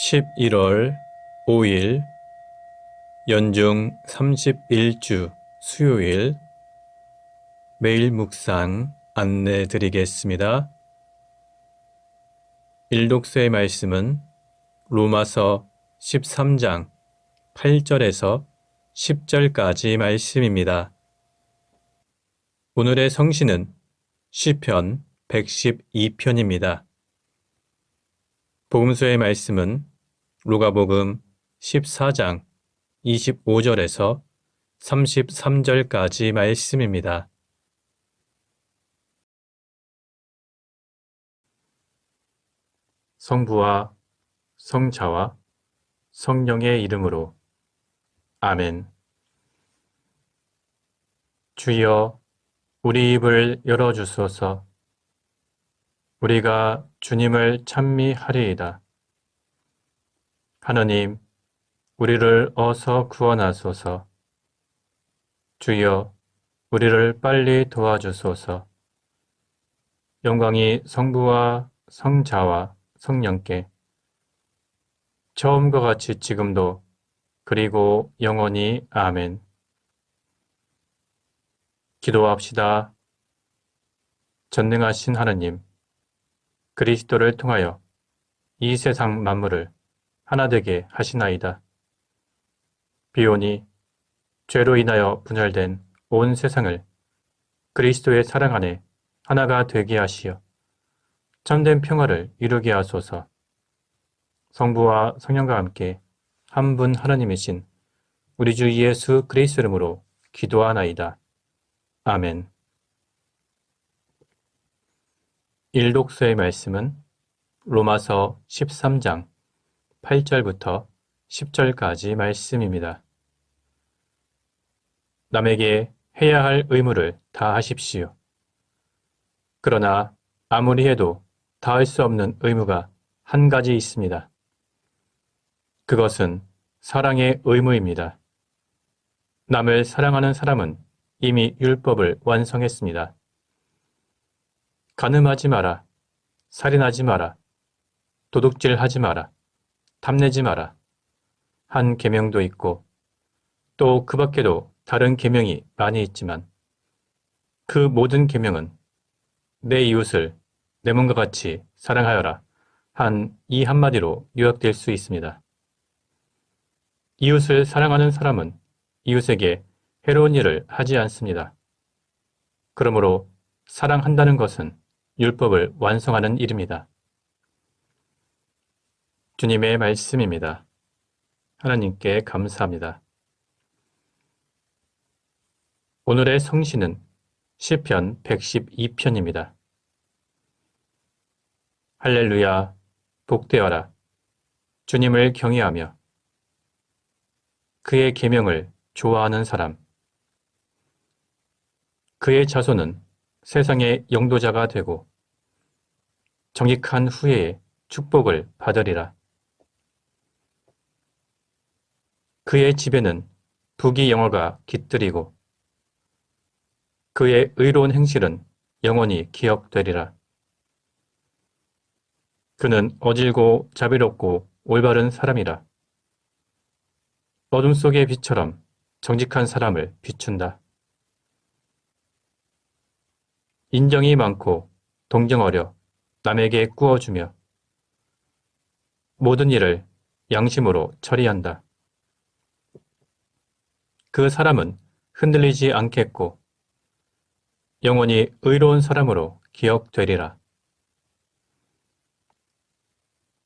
11월 5일 연중 31주 수요일 매일 묵상 안내 드리겠습니다. 일독서의 말씀은 로마서 13장 8절에서 10절까지 말씀입니다. 오늘의 성시는 시편 112편입니다. 복음서의 말씀은 루가복음 14장 25절에서 33절까지 말씀입니다. 성부와 성자와 성령의 이름으로 아멘. 주여, 우리 입을 열어주소서. 우리가 주님을 찬미하리이다. 하느님, 우리를 어서 구원하소서. 주여, 우리를 빨리 도와주소서. 영광이 성부와 성자와 성령께 처음과 같이 지금도 그리고 영원히 아멘. 기도합시다. 전능하신 하느님, 그리스도를 통하여 이 세상 만물을 하나 되게 하시나이다. 비오니 죄로 인하여 분열된 온 세상을 그리스도의 사랑 안에 하나가 되게 하시어 참된 평화를 이루게 하소서. 성부와 성령과 함께 한 분 하나님이신 우리 주 예수 그리스도 이름으로 기도하나이다. 아멘. 일독서의 말씀은 로마서 13장 8절부터 10절까지 말씀입니다. 남에게 해야 할 의무를 다하십시오. 그러나 아무리 해도 다할 수 없는 의무가 한 가지 있습니다. 그것은 사랑의 의무입니다. 남을 사랑하는 사람은 이미 율법을 완성했습니다. 간음하지 마라, 살인하지 마라, 도둑질하지 마라, 탐내지 마라. 한 계명도 있고 또 그 밖에도 다른 계명이 많이 있지만 그 모든 계명은 내 이웃을 내 몸과 같이 사랑하여라 한 이 한마디로 요약될 수 있습니다. 이웃을 사랑하는 사람은 이웃에게 해로운 일을 하지 않습니다. 그러므로 사랑한다는 것은 율법을 완성하는 일입니다. 주님의 말씀입니다. 하나님께 감사합니다. 오늘의 성시는 시편 112편입니다. 할렐루야, 복되어라. 주님을 경외하며 그의 계명을 좋아하는 사람. 그의 자손은 세상의 영도자가 되고 정직한 후에 축복을 받으리라. 그의 집에는 부귀 영화가 깃들이고 그의 의로운 행실은 영원히 기억되리라. 그는 어질고 자비롭고 올바른 사람이라. 어둠 속의 빛처럼 정직한 사람을 비춘다. 인정이 많고 동정 어려 남에게 꾸어주며 모든 일을 양심으로 처리한다. 그 사람은 흔들리지 않겠고 영원히 의로운 사람으로 기억되리라.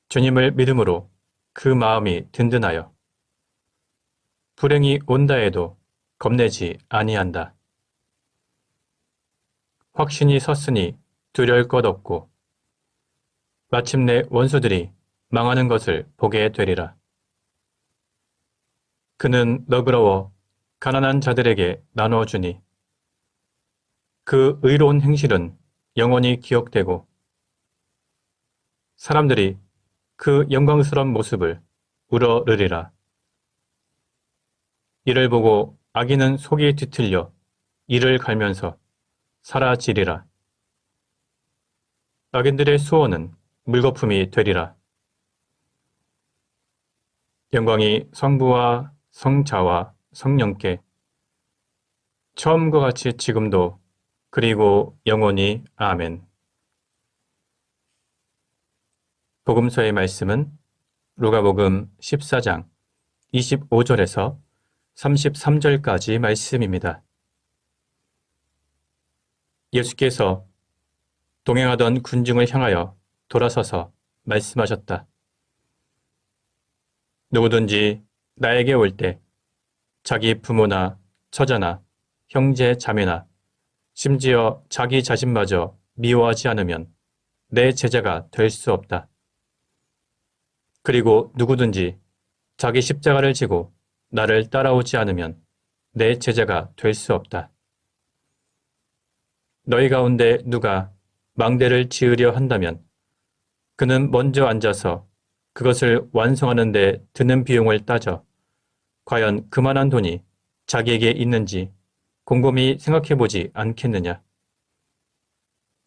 주님을 믿음으로 그 마음이 든든하여 불행이 온다 해도 겁내지 아니한다. 확신이 섰으니 두려울 것 없고 마침내 원수들이 망하는 것을 보게 되리라. 그는 너그러워 가난한 자들에게 나눠주니 그 의로운 행실은 영원히 기억되고 사람들이 그 영광스러운 모습을 우러르리라. 이를 보고 악인은 속이 뒤틀려 이를 갈면서 사라지리라. 악인들의 수호는 물거품이 되리라. 영광이 성부와 성자와 성령께 처음과 같이 지금도 그리고 영원히 아멘. 복음서의 말씀은 루가복음 14장 25절에서 33절까지 말씀입니다. 예수께서 동행하던 군중을 향하여 돌아서서 말씀하셨다. 누구든지 나에게 올 때 자기 부모나 처자나 형제 자매나 심지어 자기 자신마저 미워하지 않으면 내 제자가 될 수 없다. 그리고 누구든지 자기 십자가를 지고 나를 따라오지 않으면 내 제자가 될 수 없다. 너희 가운데 누가 망대를 지으려 한다면 그는 먼저 앉아서 그것을 완성하는 데 드는 비용을 따져 과연 그만한 돈이 자기에게 있는지 곰곰이 생각해 보지 않겠느냐.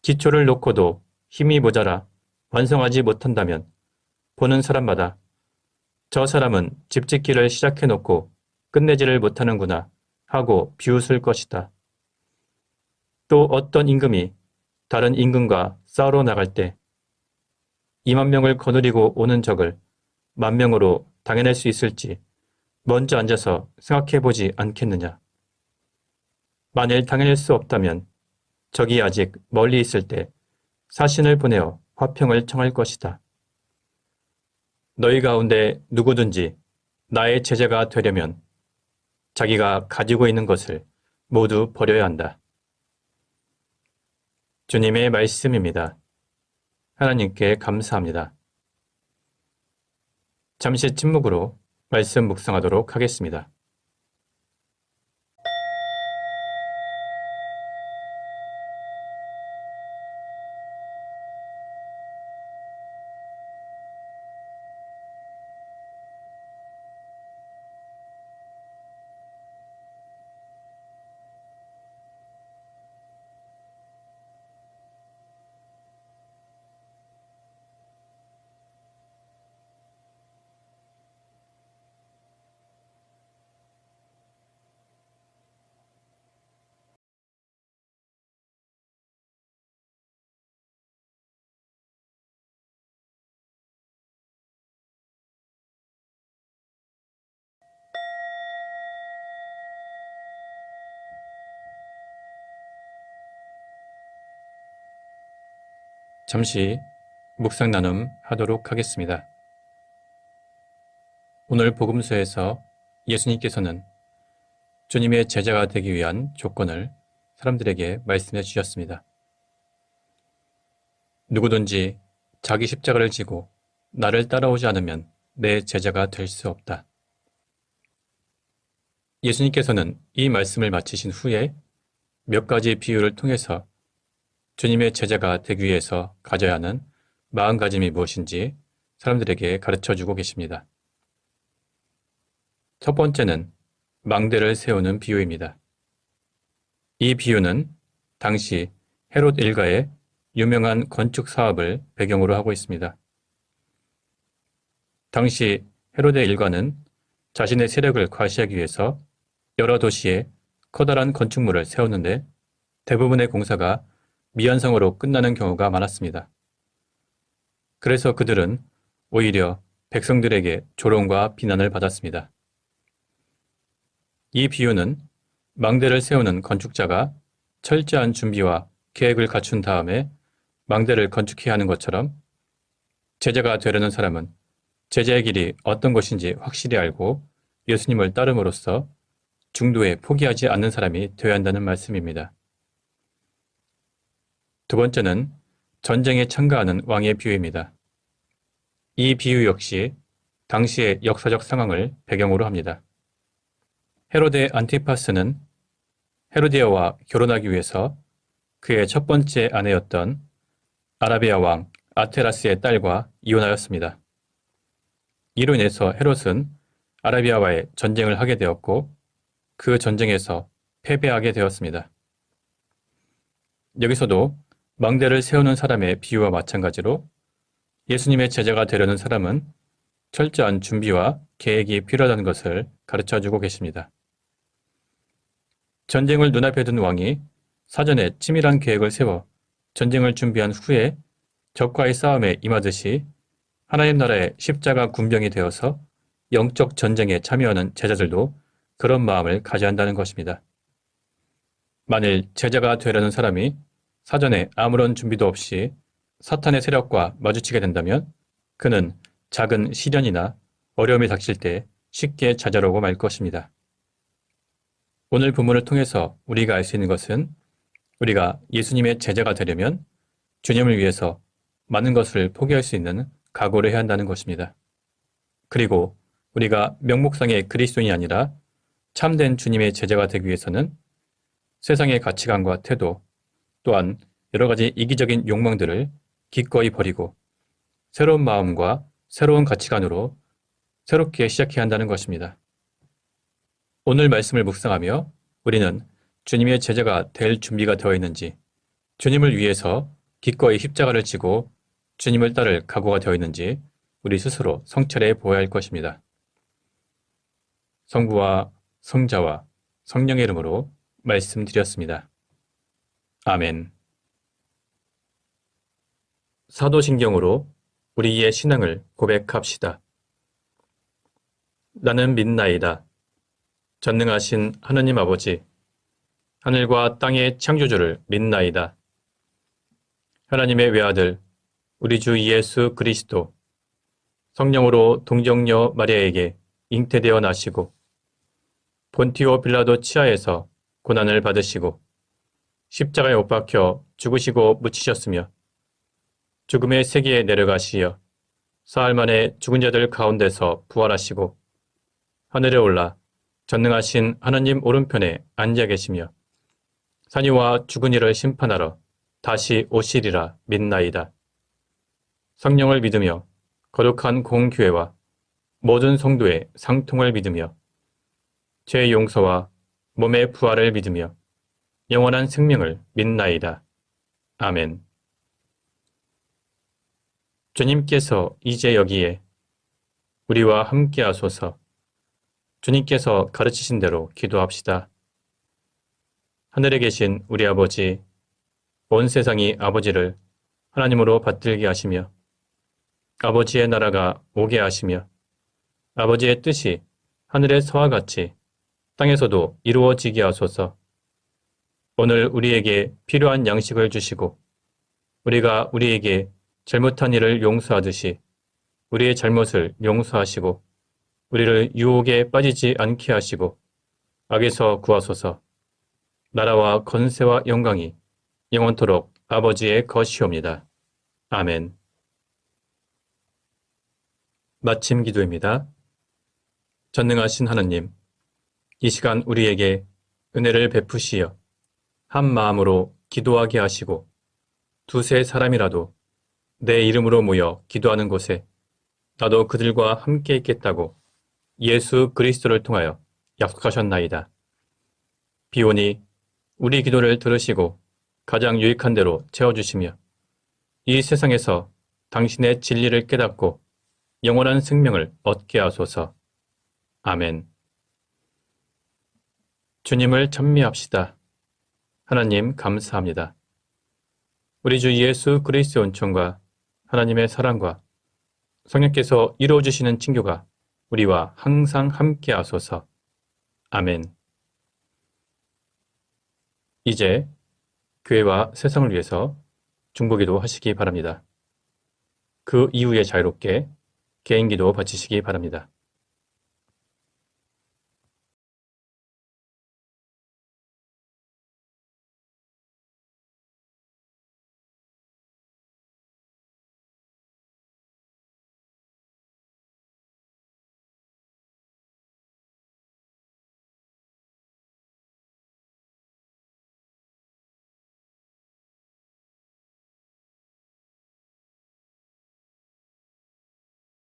기초를 놓고도 힘이 모자라 완성하지 못한다면 보는 사람마다 저 사람은 집 짓기를 시작해 놓고 끝내지를 못하는구나 하고 비웃을 것이다. 또 어떤 임금이 다른 임금과 싸우러 나갈 때 2만 명을 거느리고 오는 적을 10,000명으로 당해낼 수 있을지 먼저 앉아서 생각해 보지 않겠느냐. 만일 당해낼 수 없다면 적이 아직 멀리 있을 때 사신을 보내어 화평을 청할 것이다. 너희 가운데 누구든지 나의 제자가 되려면 자기가 가지고 있는 것을 모두 버려야 한다. 주님의 말씀입니다. 하나님께 감사합니다. 잠시 침묵으로 말씀 묵상하도록 하겠습니다. 잠시 묵상 나눔 하도록 하겠습니다. 오늘 복음서에서 예수님께서는 주님의 제자가 되기 위한 조건을 사람들에게 말씀해 주셨습니다. 누구든지 자기 십자가를 지고 나를 따라오지 않으면 내 제자가 될 수 없다. 예수님께서는 이 말씀을 마치신 후에 몇 가지 비유를 통해서 주님의 제자가 되기 위해서 가져야 하는 마음가짐이 무엇인지 사람들에게 가르쳐주고 계십니다. 첫 번째는 망대를 세우는 비유입니다. 이 비유는 당시 헤롯 일가의 유명한 건축 사업을 배경으로 하고 있습니다. 당시 헤롯의 일가는 자신의 세력을 과시하기 위해서 여러 도시에 커다란 건축물을 세웠는데 대부분의 공사가 미완성으로 끝나는 경우가 많았습니다. 그래서 그들은 오히려 백성들에게 조롱과 비난을 받았습니다. 이 비유는 망대를 세우는 건축자가 철저한 준비와 계획을 갖춘 다음에 망대를 건축해야 하는 것처럼 제자가 되려는 사람은 제자의 길이 어떤 것인지 확실히 알고 예수님을 따름으로써 중도에 포기하지 않는 사람이 되어야 한다는 말씀입니다. 두 번째는 전쟁에 참가하는 왕의 비유입니다. 이 비유 역시 당시의 역사적 상황을 배경으로 합니다. 헤로데 안티파스는 헤로디아와 결혼하기 위해서 그의 첫 번째 아내였던 아라비아 왕 아테라스의 딸과 이혼하였습니다. 이로 인해서 헤롯은 아라비아와의 전쟁을 하게 되었고 그 전쟁에서 패배하게 되었습니다. 여기서도 망대를 세우는 사람의 비유와 마찬가지로 예수님의 제자가 되려는 사람은 철저한 준비와 계획이 필요하다는 것을 가르쳐주고 계십니다. 전쟁을 눈앞에 둔 왕이 사전에 치밀한 계획을 세워 전쟁을 준비한 후에 적과의 싸움에 임하듯이 하나님 나라의 십자가 군병이 되어서 영적 전쟁에 참여하는 제자들도 그런 마음을 가져야 한다는 것입니다. 만일 제자가 되려는 사람이 사전에 아무런 준비도 없이 사탄의 세력과 마주치게 된다면 그는 작은 시련이나 어려움이 닥칠 때 쉽게 좌절하고 말 것입니다. 오늘 본문을 통해서 우리가 알 수 있는 것은 우리가 예수님의 제자가 되려면 주님을 위해서 많은 것을 포기할 수 있는 각오를 해야 한다는 것입니다. 그리고 우리가 명목상의 그리스도인이 아니라 참된 주님의 제자가 되기 위해서는 세상의 가치관과 태도, 또한 여러 가지 이기적인 욕망들을 기꺼이 버리고 새로운 마음과 새로운 가치관으로 새롭게 시작해야 한다는 것입니다. 오늘 말씀을 묵상하며 우리는 주님의 제자가 될 준비가 되어 있는지, 주님을 위해서 기꺼이 십자가를 지고 주님을 따를 각오가 되어 있는지 우리 스스로 성찰해 보아야 할 것입니다. 성부와 성자와 성령의 이름으로 말씀드렸습니다. 아멘. 사도신경으로 우리의 신앙을 고백합시다. 나는 믿나이다. 전능하신 하느님 아버지, 하늘과 땅의 창조주를 믿나이다. 하나님의 외아들, 우리 주 예수 그리스도, 성령으로 동정녀 마리아에게 잉태되어 나시고 본티오 빌라도 치하에서 고난을 받으시고 십자가에 못 박혀 죽으시고 묻히셨으며 죽음의 세계에 내려가시어 사흘 만에 죽은 자들 가운데서 부활하시고 하늘에 올라 전능하신 하나님 오른편에 앉아 계시며 산이와 죽은 이를 심판하러 다시 오시리라 믿나이다. 성령을 믿으며 거룩한 공교회와 모든 성도의 상통을 믿으며 죄 용서와 몸의 부활을 믿으며 영원한 생명을 믿나이다. 아멘. 주님께서 이제 여기에 우리와 함께 하소서. 주님께서 가르치신 대로 기도합시다. 하늘에 계신 우리 아버지, 온 세상이 아버지를 하나님으로 받들게 하시며 아버지의 나라가 오게 하시며 아버지의 뜻이 하늘에서와 같이 땅에서도 이루어지게 하소서. 오늘 우리에게 필요한 양식을 주시고 우리가 우리에게 잘못한 일을 용서하듯이 우리의 잘못을 용서하시고 우리를 유혹에 빠지지 않게 하시고 악에서 구하소서. 나라와 권세와 영광이 영원토록 아버지의 것이옵니다. 아멘. 마침 기도입니다. 전능하신 하느님, 이 시간 우리에게 은혜를 베푸시어 한 마음으로 기도하게 하시고 두세 사람이라도 내 이름으로 모여 기도하는 곳에 나도 그들과 함께 있겠다고 예수 그리스도를 통하여 약속하셨나이다. 비오니 우리 기도를 들으시고 가장 유익한 대로 채워주시며 이 세상에서 당신의 진리를 깨닫고 영원한 생명을 얻게 하소서. 아멘. 주님을 찬미합시다. 하나님 감사합니다. 우리 주 예수 그리스도의 은총과 하나님의 사랑과 성령께서 이루어주시는 친교가 우리와 항상 함께 하소서. 아멘. 이제 교회와 세상을 위해서 중보기도 하시기 바랍니다. 그 이후에 자유롭게 개인기도 바치시기 바랍니다.